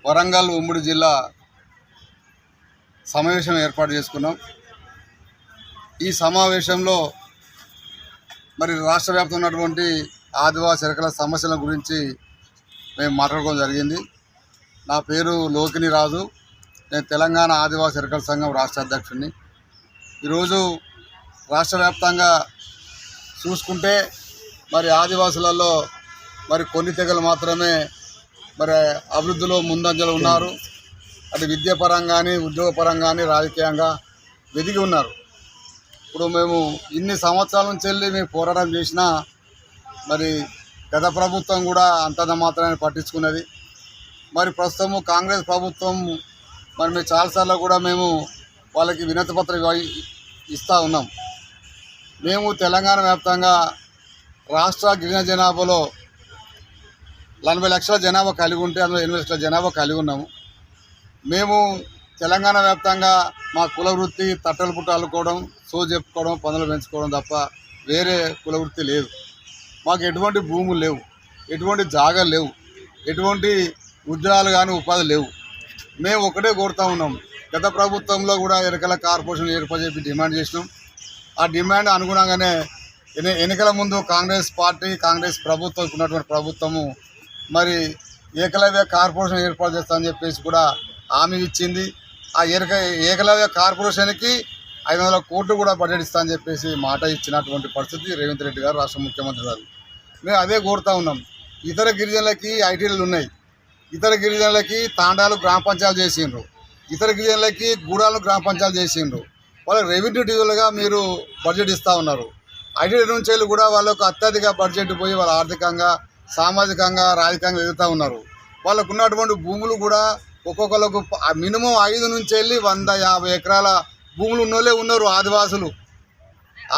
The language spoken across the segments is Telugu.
వరంగల్ ఉమ్మడి జిల్లా సమావేశం ఏర్పాటు చేసుకున్నాం. ఈ సమావేశంలో మరి రాష్ట్ర వ్యాప్తంగా ఉన్నటువంటి ఆదివాసీ ఎరకల సమస్యల గురించి మేము మాట్లాడుకోవడం జరిగింది. నా పేరు లోకిని రాజు, నేను తెలంగాణ ఆదివాసీ ఎరకల సంఘం రాష్ట్ర అధ్యక్షుడిని. ఈరోజు రాష్ట్ర వ్యాప్తంగా చూసుకుంటే మరి ఆదివాసులలో మరి కొన్ని తెగలు మాత్రమే మరి అభివృద్ధిలో ముందంజలో ఉన్నారు. అటు విద్యాపరంగా కానీ ఉద్యోగపరంగా కానీ రాజకీయంగా వెదిగి ఉన్నారు. ఇప్పుడు మేము ఇన్ని సంవత్సరాల నుంచి వెళ్ళి మేము పోరాటం చేసినా మరి గత ప్రభుత్వం కూడా అంతంత మాత్రమే పట్టించుకున్నది. మరి ప్రస్తుతము కాంగ్రెస్ ప్రభుత్వం మరి మేము చాలాసార్లు కూడా మేము వాళ్ళకి వినతి పత్రం ఇస్తూ ఉన్నాం. మేము తెలంగాణ వ్యాప్తంగా రాష్ట్ర గిరిజన జనాభాలో 40 లక్షల జనాభా కలిగి ఉంటే అందులో 8 లక్షల జనాభా కలిగి ఉన్నాము. మేము తెలంగాణ వ్యాప్తంగా మా కుల వృత్తి తట్టలు పుట్ట అల్లుకోవడం, చెప్పుకోవడం, పనులు పెంచుకోవడం తప్ప వేరే కుల వృత్తి లేదు. మాకు ఎటువంటి భూములు లేవు, ఎటువంటి జాగాలు లేవు, ఎటువంటి ఉద్యోగాలు కానీ ఉపాధి లేవు. మేము ఒకటే కోరుతూ ఉన్నాం. గత ప్రభుత్వంలో కూడా ఎరకల కార్పొరేషన్ ఏర్పాటు చేసి డిమాండ్ చేసినాం. ఆ డిమాండ్ అనుగుణంగానే ఎన్నికల ముందు కాంగ్రెస్ ప్రభుత్వం ఉన్నటువంటి ప్రభుత్వము మరి ఏకలవ్య కార్పొరేషన్ ఏర్పాటు చేస్తామని చెప్పేసి కూడా హామీ ఇచ్చింది. ఆ ఏకలవ్య కార్పొరేషన్కి 500 కోట్లు కూడా బడ్జెట్ ఇస్తామని చెప్పేసి మాట ఇచ్చినటువంటి పరిస్థితి రేవంత్ రెడ్డి గారు రాష్ట్ర ముఖ్యమంత్రి గారు. మేము అదే కోరుతూ ఉన్నాం. ఇతర గిరిజనులకి ఐటీలు ఉన్నాయి, ఇతర గిరిజనులకి తాండాలు గ్రామ పంచాయతీలు చేసిండ్రు, ఇతర గిరిజనులకి గూడాలు గ్రామ పంచాయతీలు చేసిండ్రు. వాళ్ళకి రెవెన్యూ డివిజన్లుగా మీరు బడ్జెట్ ఇస్తూ ఉన్నారు. ఐటీ నుంచి వెళ్ళి కూడా వాళ్ళకు అత్యధిక బడ్జెట్ పోయి వాళ్ళ ఆర్థికంగా, సామాజికంగా, రాజకీయంగా ఎదుగుతూ ఉన్నారు. వాళ్ళకు ఉన్నటువంటి భూములు కూడా ఒక్కొక్కరికి మినిమం 5 నుంచి వెళ్ళి 150 ఎకరాల భూములు ఉన్నోళ్ళే ఉన్నారు.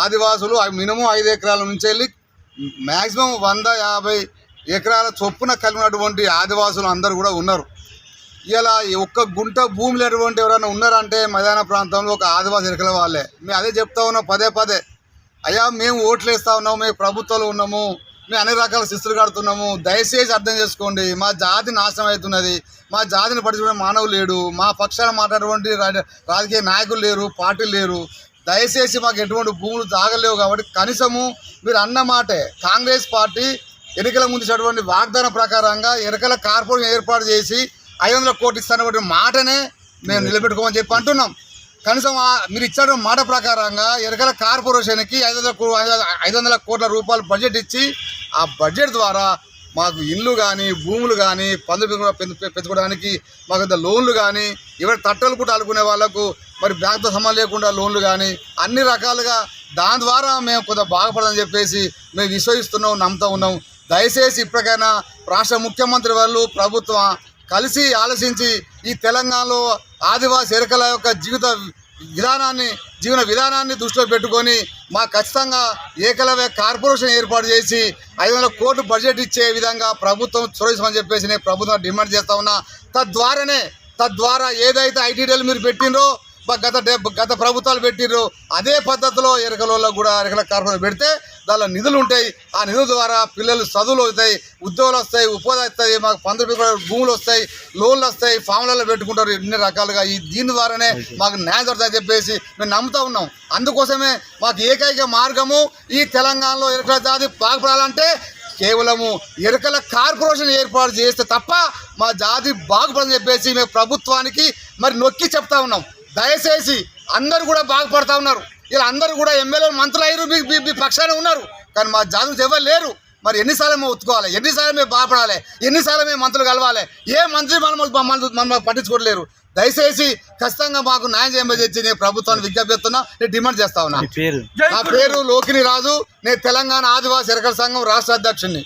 ఆదివాసులు మినిమం 5 ఎకరాల నుంచి వెళ్ళి మ్యాక్సిమం 150 ఎకరాల చొప్పున కలిగినటువంటి ఆదివాసులు అందరూ కూడా ఉన్నారు. ఇలా ఒక్క గుంట భూమి లేనటువంటి ఎవరైనా ఉన్నారంటే మైదాన ప్రాంతంలో ఒక ఆదివాసీ ఎరకల వాళ్ళే. మేము అదే చెప్తా ఉన్నాం పదే. అయ్యా మేము ఓట్లు వేస్తూ ఉన్నాము, మేము ప్రభుత్వంలో ఉన్నాము, మేము అన్ని రకాల శిస్తులు కడుతున్నాము, దయచేసి అర్థం చేసుకోండి. మా జాతి నాశనం అవుతున్నది, మా జాతిని పట్టించుకునే మానవులు లేడు, మా పక్షాన మాట్లాడేటువంటి రాజకీయ నాయకులు లేరు, పార్టీలు లేరు. దయచేసి మాకు ఎటువంటి భూములు జాగలేవు. కాబట్టి కనీసము మీరు అన్న మాటే కాంగ్రెస్ పార్టీ ఎన్నికల ముందు ఇచ్చినటువంటి వాగ్దానం ప్రకారంగా ఎరకల కార్పొరేషన్ ఏర్పాటు చేసి 500 కోట్లు ఇస్తానటువంటి మాటనే మేము నిలబెట్టుకోమని చెప్పి అంటున్నాం. కనీసం మీరు ఇచ్చిన మాట ప్రకారంగా ఎరకల కార్పొరేషన్కి 500 కోట్ల రూపాయలు బడ్జెట్ ఇచ్చి ఆ బడ్జెట్ ద్వారా మాకు ఇండ్లు కానీ, భూములు కానీ, పనులు పెంచుకోవడానికి మాకు లోన్లు కానీ, ఎవరి తట్టలు కూడా అలుకునే వాళ్ళకు మరి బ్యాంకుతో సంబంధం లేకుండా లోన్లు కానీ అన్ని రకాలుగా దాని ద్వారా మేము కొంత బాగుపడదని చెప్పేసి మేము విశ్వసిస్తున్నాం, నమ్ముతూ ఉన్నాం. దయచేసి ఇప్పటికైనా రాష్ట్ర ముఖ్యమంత్రి వాళ్ళు ప్రభుత్వం కలిసి ఆలోచించి ఈ తెలంగాణలో ఆదివాసీ ఎరకల యొక్క జీవన విధానాన్ని దృష్టిలో పెట్టుకొని మాకు ఖచ్చితంగా ఏకలవ్య కార్పొరేషన్ ఏర్పాటు చేసి 500 కోట్లు బడ్జెట్ ఇచ్చే విధంగా ప్రభుత్వం చొరవని చెప్పేసి నేను ప్రభుత్వం డిమాండ్ చేస్తా ఉన్నా. తద్వారా ఏదైతే ఐటీడీలు మీరు పెట్టినరో గత ప్రభుత్వాలు పెట్టిర్రు అదే పద్ధతిలో ఎరకలలో కూడా ఎరకల కార్పొరేషన్ పెడితే దానిలో నిధులు ఉంటాయి. ఆ నిధుల ద్వారా పిల్లలు చదువులు అవుతాయి, ఉద్యోగాలు వస్తాయి, ఉపాధి వస్తాయి, మాకు 15 భూములు వస్తాయి, లోన్లు వస్తాయి, ఫామ్లలో పెట్టుకుంటారు. ఇన్ని రకాలుగా దీని ద్వారానే మాకు న్యాయం జరుగుతుందని చెప్పేసి మేము నమ్ముతూ ఉన్నాం. అందుకోసమే మాకు ఏకైక మార్గము ఈ తెలంగాణలో ఎరకల జాతి బాగుపడాలంటే కేవలము ఎరకల కార్పొరేషన్ ఏర్పాటు చేస్తే తప్ప మా జాతి బాగుపడని చెప్పేసి మేము ప్రభుత్వానికి మరి నొక్కి చెప్తా ఉన్నాం. దయచేసి అందరూ కూడా బాగుపడతా ఉన్నారు. ఇలా అందరూ కూడా ఎమ్మెల్యేలు, మంత్రులు అయ్యారు, మీ పక్షానే ఉన్నారు. కానీ మా జాతులు ఎవరు లేరు. మరి ఎన్నిసార్లు మేము ఒత్తుకోవాలి, ఎన్నిసార్లు మేము బాగుపడాలి, ఎన్నిసార్లు మేము మంత్రులు కలవాలి? ఏ మంత్రి మనం పట్టించుకోలేరు. దయచేసి ఖచ్చితంగా మాకు న్యాయం చేయమని చెప్పి నేను ప్రభుత్వాన్ని విజ్ఞప్తి చేస్తున్నా, నేను డిమాండ్ చేస్తా ఉన్నా. నా పేరు లోకిని రాజు, నేను తెలంగాణ ఆదివాసీ ఎరకల సంఘం రాష్ట్ర అధ్యక్షుడిని.